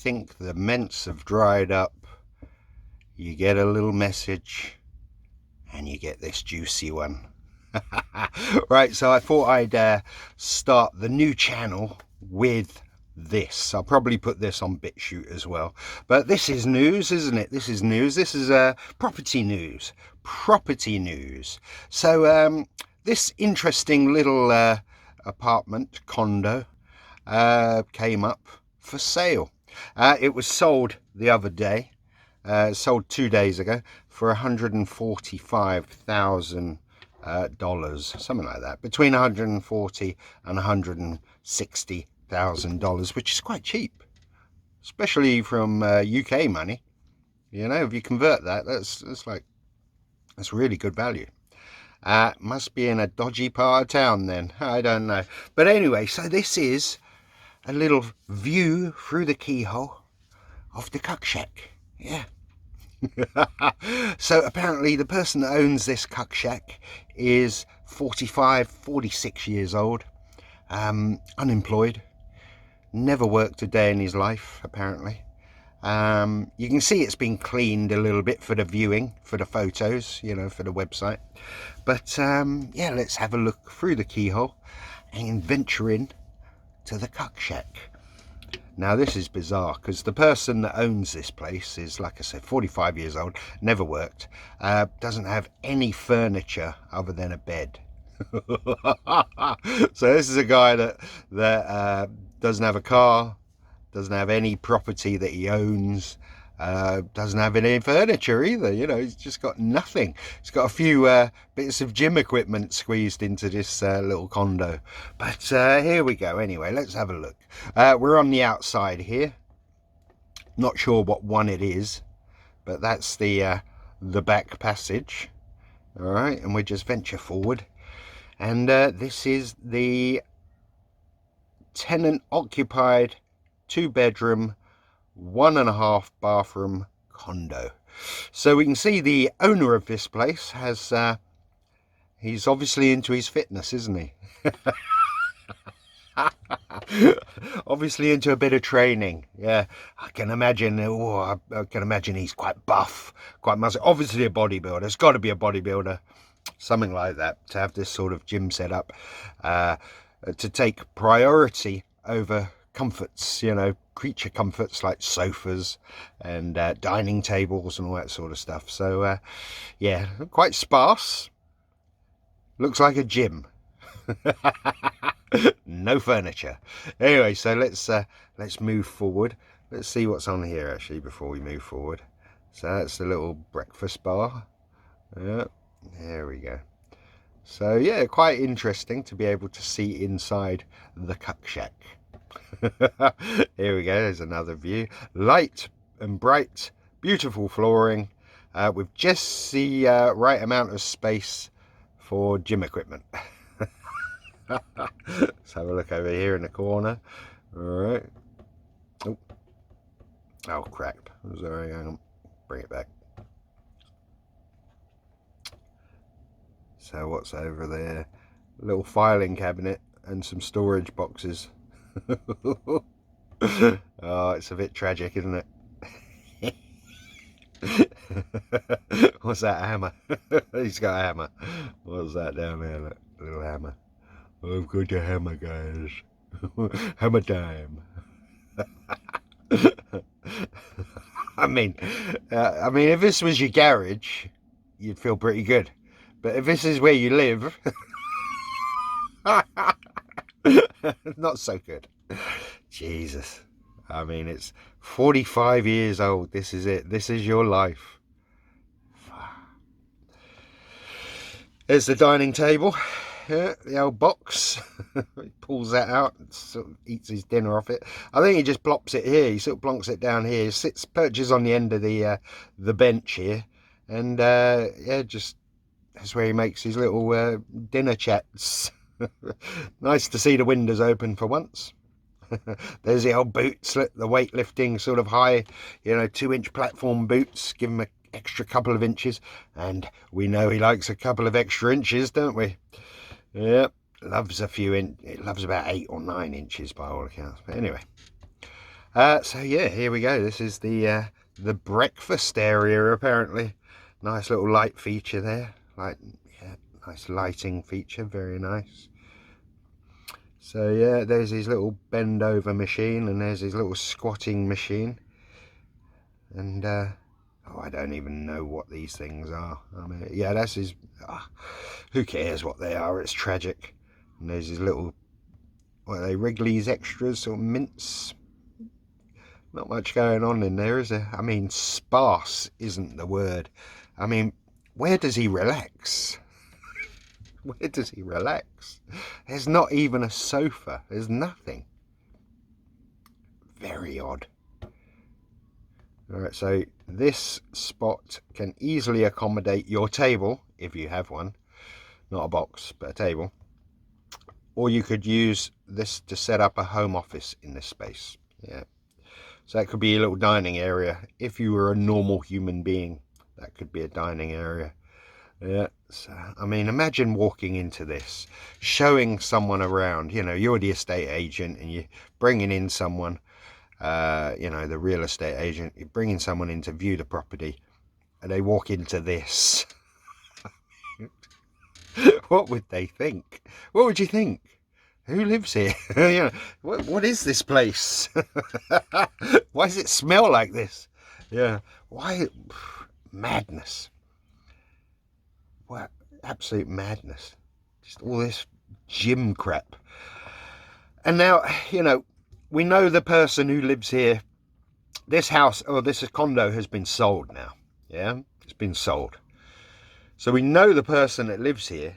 think the mints have dried up, you get a little message and you get this juicy one. Right, so I thought I'd start the new channel with this. I'll probably put this on BitChute as well, but this is news, isn't it? This is news. This is property news. So this interesting little apartment condo came up for sale. It was sold the other day, sold 2 days ago for $145,000, something like that, between $140,000 and $160,000, which is quite cheap, especially from UK money. You know, if you convert that, that's really good value. Must be in a dodgy part of town then, I don't know. But anyway, so this is a little view through the keyhole of the Cuck Shack. Yeah. So apparently the person that owns this Cuck Shack is 46 years old, unemployed, never worked a day in his life apparently. You can see it's been cleaned a little bit for the viewing, for the photos, you know, for the website. But yeah, let's have a look through the keyhole and venture in to the Cuck Shack. Now this is bizarre because the person that owns this place is, like I said, 45 years old, never worked, doesn't have any furniture other than a bed. So this is a guy that doesn't have a car, doesn't have any property that he owns, doesn't have any furniture either. You know, he's just got nothing. He's got a few bits of gym equipment squeezed into this little condo. But here we go. Anyway, let's have a look. We're on the outside here. Not sure what one it is, but that's the back passage. All right, and we just venture forward, and this is the tenant occupied 2-bedroom 1.5 bathroom condo. So we can see the owner of this place has he's obviously into his fitness, isn't he? Obviously into a bit of training. Yeah, I can imagine. I can imagine he's quite buff, quite muscular. Obviously a bodybuilder. It's got to be a bodybuilder, something like that, to have this sort of gym set up, to take priority over comforts, you know, creature comforts like sofas and dining tables and all that sort of stuff. So yeah, quite sparse. Looks like a gym. No furniture. Anyway, so let's move forward. Let's see what's on here actually before we move forward. So that's the little breakfast bar. Yeah, there we go. So yeah, quite interesting to be able to see inside the Cuck Shack. Here we go, there's another view. Light and bright, beautiful flooring, with just the right amount of space for gym equipment. Let's have a look over here in the corner. All right. Oh crap, sorry, hang on, bring it back. So what's over there? A little filing cabinet and some storage boxes. Oh, it's a bit tragic, isn't it? What's that, a hammer? He's got a hammer. What's that down there? Look, little hammer. I've got a hammer, guys. Hammer time. I mean, if this was your garage, you'd feel pretty good. But if this is where you live, not so good. Jesus. I mean, it's 45 years old. This is it. This is your life. There's the dining table. Yeah, the old box. He pulls that out and sort of eats his dinner off it. I think he just plops it here. He sort of plonks it down here. Sits, perches on the end of the bench here, and yeah, just that's where he makes his little dinner chats. Nice to see the windows open for once. There's the old boots, the weightlifting sort of high, you know, 2-inch platform boots. Give him an extra couple of inches, and we know he likes a couple of extra inches, don't we? Yeah, loves a few it loves about 8 or 9 inches by all accounts. But anyway, So yeah, here we go. This is the breakfast area, apparently. Nice little light feature there. Like, yeah, nice lighting feature, very nice. So yeah, there's his little bend over machine, and there's his little squatting machine. And oh, I don't even know what these things are. I mean, yeah, that's his. Who cares what they are? It's tragic. And there's his little, what are they, Wrigley's Extras or mints? Not much going on in there, is there? I mean, sparse isn't the word. I mean, where does he relax? Where does he relax? There's not even a sofa. There's nothing. Very odd. Alright, so this spot can easily accommodate your table, if you have one. Not a box, but a table. Or you could use this to set up a home office in this space. Yeah. So that could be a little dining area. If you were a normal human being, that could be a dining area. Yeah. So, I mean, imagine walking into this, showing someone around. You know, you're the estate agent and you're bringing in someone, you know, the real estate agent. You're bringing someone in to view the property and they walk into this. What would they think? What would you think? Who lives here? You know, what is this place? Why does it smell like this? Yeah. Why? Madness. What? Absolute madness. Just all this gym crap. And now, you know, we know the person who lives here. This house, or this condo, has been sold now. Yeah, it's been sold. So we know the person that lives here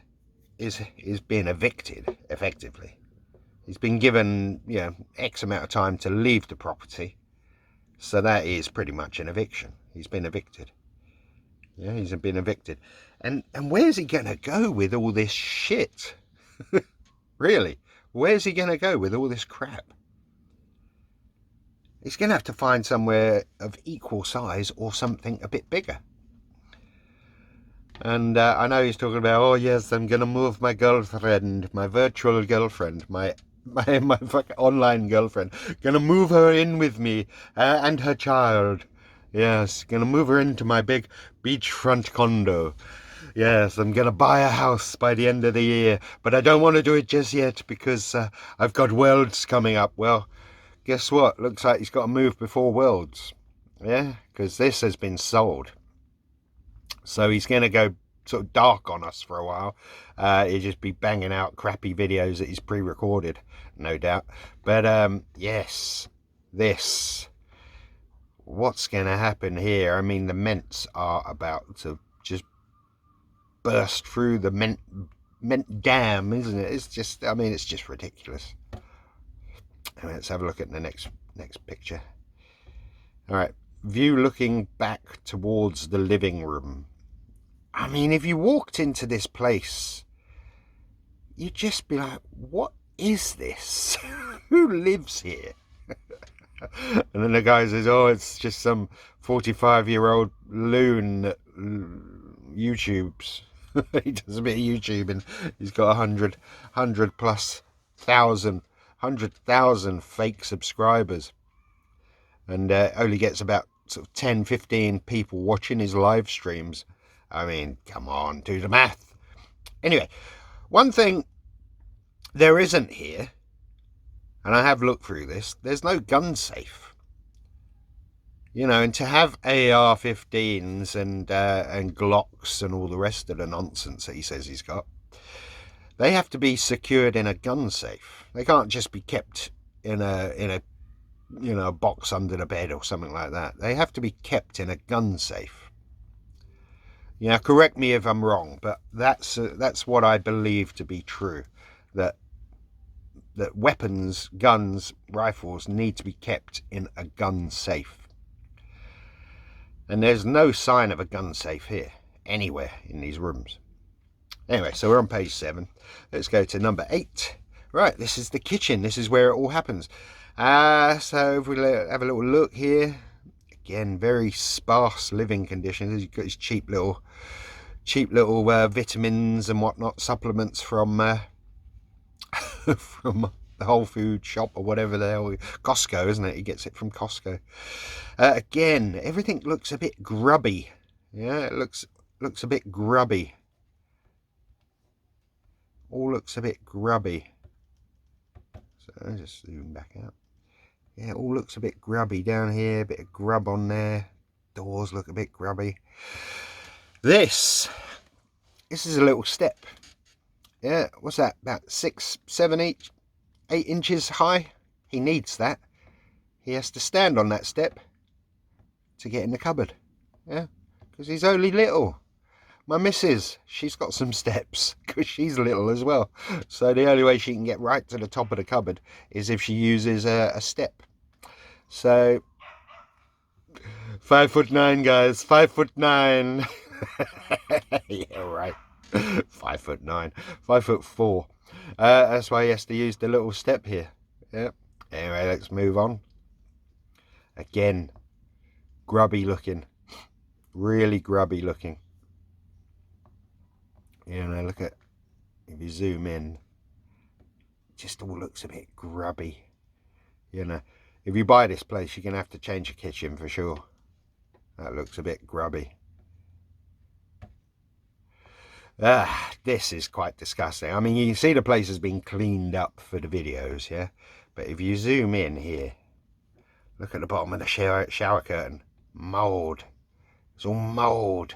is being evicted, effectively. He's been given, you know, X amount of time to leave the property. So that is pretty much an eviction. He's been evicted. Yeah, he's been evicted. And where's he going to go with all this shit? Really? Where's he going to go with all this crap? He's going to have to find somewhere of equal size or something a bit bigger. And I know he's talking about, oh yes, I'm going to move my girlfriend, my virtual girlfriend, my fucking online girlfriend. Gonna move her in with me and her child. Yes, gonna move her into my big beachfront condo. Yes, I'm gonna buy a house by the end of the year, but I don't want to do it just yet because I've got Worlds coming up. Well, guess what? Looks like he's got to move before Worlds. Yeah, because this has been sold. So he's gonna go sort of dark on us for a while. He'll just be banging out crappy videos that he's pre-recorded, no doubt. But yes, this, what's gonna happen here? I mean, the Ments are about to just burst through the Ment dam, isn't it? It's just, I mean, it's just ridiculous. And let's have a look at the next picture. All right, view looking back towards the living room. I mean, if you walked into this place, you'd just be like, what is this? Who lives here? And then the guy says, oh, it's just some 45-year-old loon that YouTubes. He does a bit of YouTubing. He's got 100,000 fake subscribers. And only gets about sort of 10, 15 people watching his live streams. I mean, come on, do the math. Anyway, one thing there isn't here, and I have looked through this, there's no gun safe. You know, and to have AR-15s and Glocks and all the rest of the nonsense that he says he's got, they have to be secured in a gun safe. They can't just be kept in a you know, a box under the bed or something like that. They have to be kept in a gun safe. You know, correct me if I'm wrong, but that's what I believe to be true. That weapons, guns, rifles need to be kept in a gun safe. And there's no sign of a gun safe here, anywhere in these rooms. Anyway, so we're on page 7. Let's go to number 8. Right, this is the kitchen. This is where it all happens. So if we have a little look here, again, very sparse living conditions. He's got his cheap little vitamins and whatnot, supplements from the Whole Food shop or whatever the hell. Costco, isn't it? He gets it from Costco. Again, everything looks a bit grubby. Yeah, it looks a bit grubby. All looks a bit grubby. So I'll just zoom back out. Yeah, it all looks a bit grubby down here. A bit of grub on there. Doors look a bit grubby. This is a little step. Yeah, what's that? About 6, 7, 8 inches high. He needs that. He has to stand on that step to get in the cupboard. Yeah, because he's only little. My missus, she's got some steps because she's little as well. So the only way she can get right to the top of the cupboard is if she uses a step. So 5'9", guys, 5'9". Yeah, right. 5'9", 5'4". That's why he has to use the little step here. Yep. Anyway, let's move on. Again, grubby looking, really grubby looking. You know, look at, if you zoom in, it just all looks a bit grubby. You know, if you buy this place, you're gonna have to change your kitchen for sure. That looks a bit grubby. This is quite disgusting. I mean, you can see the place has been cleaned up for the videos, yeah? But if you zoom in here, look at the bottom of the shower curtain. Mould. It's all mould.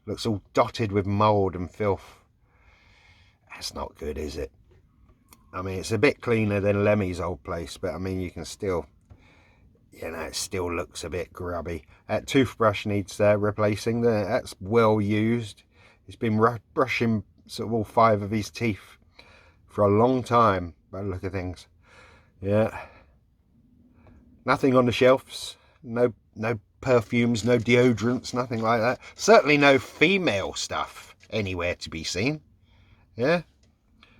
Looks all dotted with mould and filth. That's not good, is it? I mean, it's a bit cleaner than Lemmy's old place, but I mean, you can still, you know, it still looks a bit grubby. That toothbrush needs replacing. That's well used. He's been brushing sort of all 5 of his teeth for a long time, by the look of things. Yeah. Nothing on the shelves. No perfumes, no deodorants, nothing like that. Certainly no female stuff anywhere to be seen. Yeah.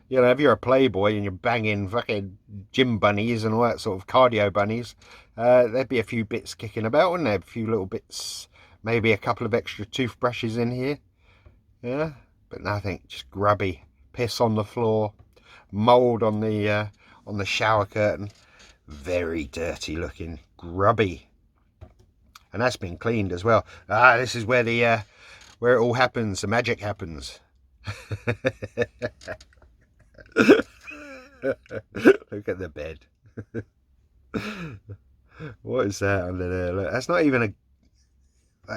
You know, if you're a playboy and you're banging fucking gym bunnies and all that sort of cardio bunnies, there'd be a few bits kicking about, wouldn't there? A few little bits, maybe a couple of extra toothbrushes in here. Yeah, but nothing, just grubby. Piss on the floor, mould on the shower curtain. Very dirty looking, grubby. And that's been cleaned as well. This is where the where it all happens, the magic happens. Look at the bed. What is that under there? Look, that's not even a...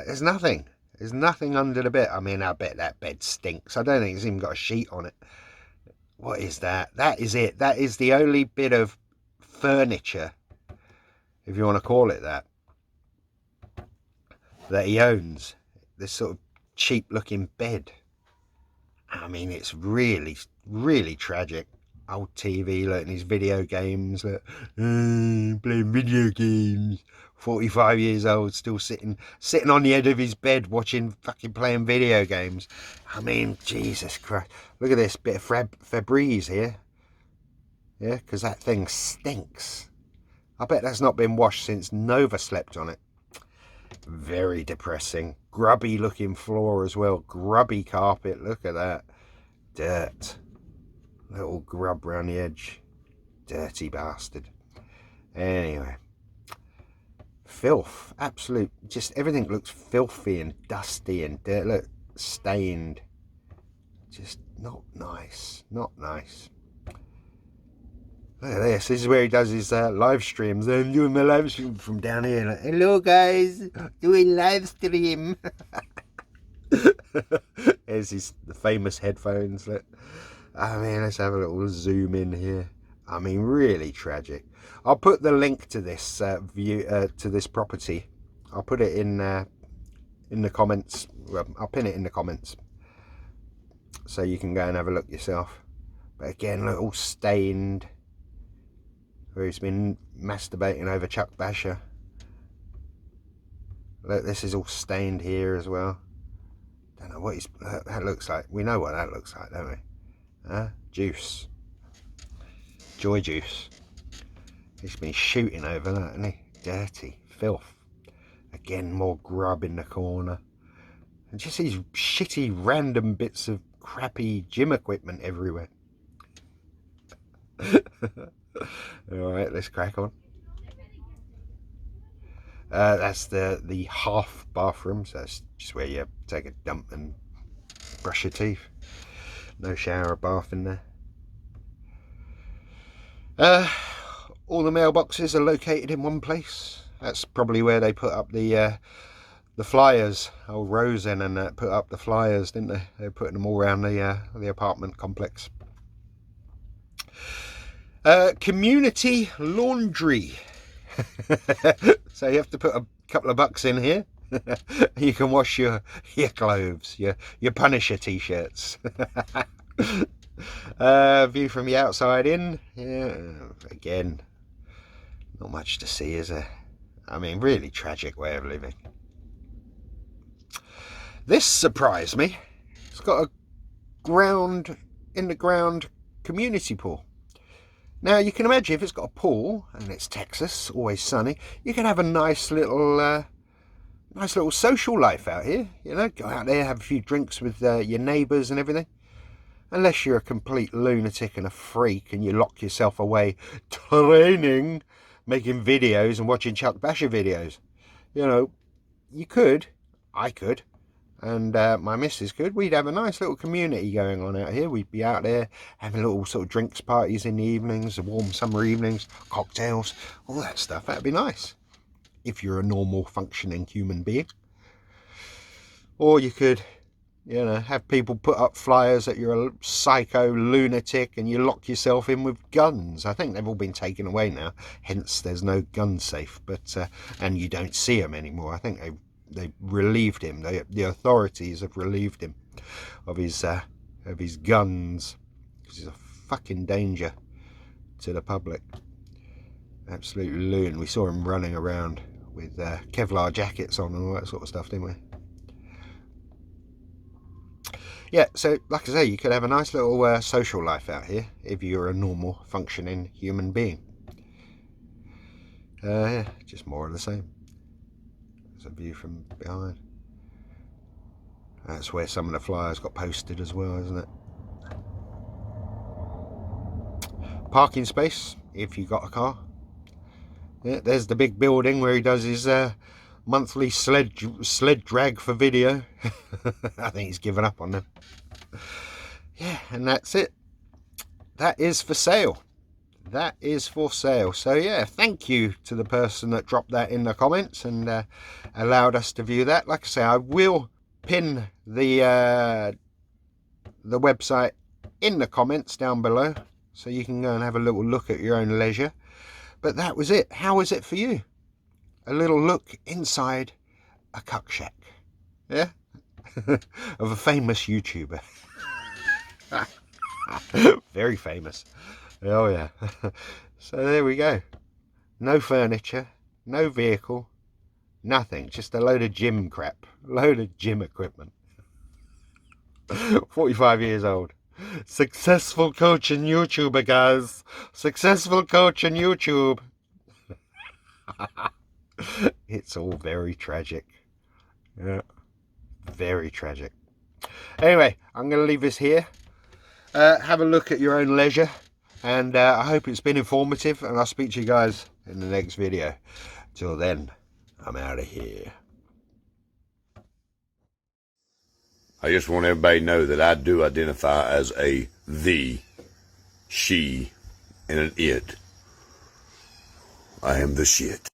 There's nothing. There's nothing under the bed. I mean, I bet that bed stinks. I don't think it's even got a sheet on it. What is that? That is it. That is the only bit of furniture, if you want to call it that, that he owns. This sort of cheap looking bed. I mean, it's really, really tragic. Old TV, like these video games, like, playing video games. 45 years old, still sitting on the edge of his bed watching, fucking playing video games. I mean, Jesus Christ. Look at this bit of Febreze here. Yeah, because that thing stinks. I bet that's not been washed since Nova slept on it. Very depressing. Grubby looking floor as well. Grubby carpet. Look at that. Dirt. Little grub around the edge. Dirty bastard. Anyway. Filth. Absolute. Just everything looks filthy and dusty and dirt. Look. Stained. Just not nice. Not nice. Look at this. This is where he does his live streams. I'm doing my live stream from down here. Like, hello guys. Doing live stream. There's the famous headphones. Look. I mean, let's have a little zoom in here. I mean, really tragic. I'll put the link to this to this property. I'll put it in the comments. Well, I'll pin it in the comments so you can go and have a look yourself. But again, look, all stained. Where he's been masturbating over Chuck Basher. Look, this is all stained here as well. Don't know what that looks like. We know what that looks like, don't we? Juice. Joy juice. He's been shooting over that, hasn't he? Dirty. Filth. Again, more grub in the corner. And just these shitty random bits of crappy gym equipment everywhere. Alright, let's crack on. That's the half bathroom, so that's just where you take a dump and brush your teeth. No shower or bath in there. All the mailboxes are located in one place. That's probably where they put up the flyers. Old Rosen and that put up the flyers, didn't they? They were putting them all around the apartment complex. Community laundry. So you have to put a couple of bucks in here. You can wash your clothes, your Punisher t-shirts. View from the outside in. Yeah, again, not much to see, is there? I mean, really tragic way of living. This surprised me. It's got a in the ground community pool. Now you can imagine if it's got a pool and it's Texas, always sunny, you can have a nice little social life out here. You know, go out there, have a few drinks with your neighbours and everything. Unless you're a complete lunatic and a freak and you lock yourself away training, making videos and watching Chuck Basher videos. You know, you could, I could, and my missus could. We'd have a nice little community going on out here. We'd be out there having little sort of drinks parties in the evenings, the warm summer evenings, cocktails, all that stuff. That'd be nice if you're a normal functioning human being. Or you could, you know, have people put up flyers that you're a psycho lunatic and you lock yourself in with guns. I think they've all been taken away now, hence there's no gun safe. But and you don't see them anymore. I think they relieved him. The authorities have relieved him of his guns, because he's a fucking danger to the public. Absolute loon. We saw him running around with Kevlar jackets on and all that sort of stuff, didn't we? Yeah, so like I say, you could have a nice little social life out here if you're a normal functioning human being. Yeah, just more of the same. There's a view from behind. That's where some of the flyers got posted as well, isn't it? Parking space if you got a car. Yeah, there's the big building where he does his monthly sled drag for video. I think he's given up on them. Yeah, and that's it. That is for sale. That is for sale. So yeah, thank you to the person that dropped that in the comments and allowed us to view that. Like I say, I will pin the website in the comments down below, so you can go and have a little look at your own leisure. But that was it. How was it for you? A little look inside a cuck shack, yeah, of a famous YouTuber. Very famous. Oh yeah. So there we go. No furniture, no vehicle, nothing. Just a load of gym crap, a load of gym equipment. 45 years old. Successful coach and YouTuber, guys. Successful coach and YouTube. It's all very tragic. Yeah, very tragic. Anyway, I'm going to leave this here. Have a look at your own leisure, and I hope it's been informative, and I'll speak to you guys in the next video. Till then, I'm out of here. I just want everybody to know that I do identify as a thee, she, and an it. I am the shit.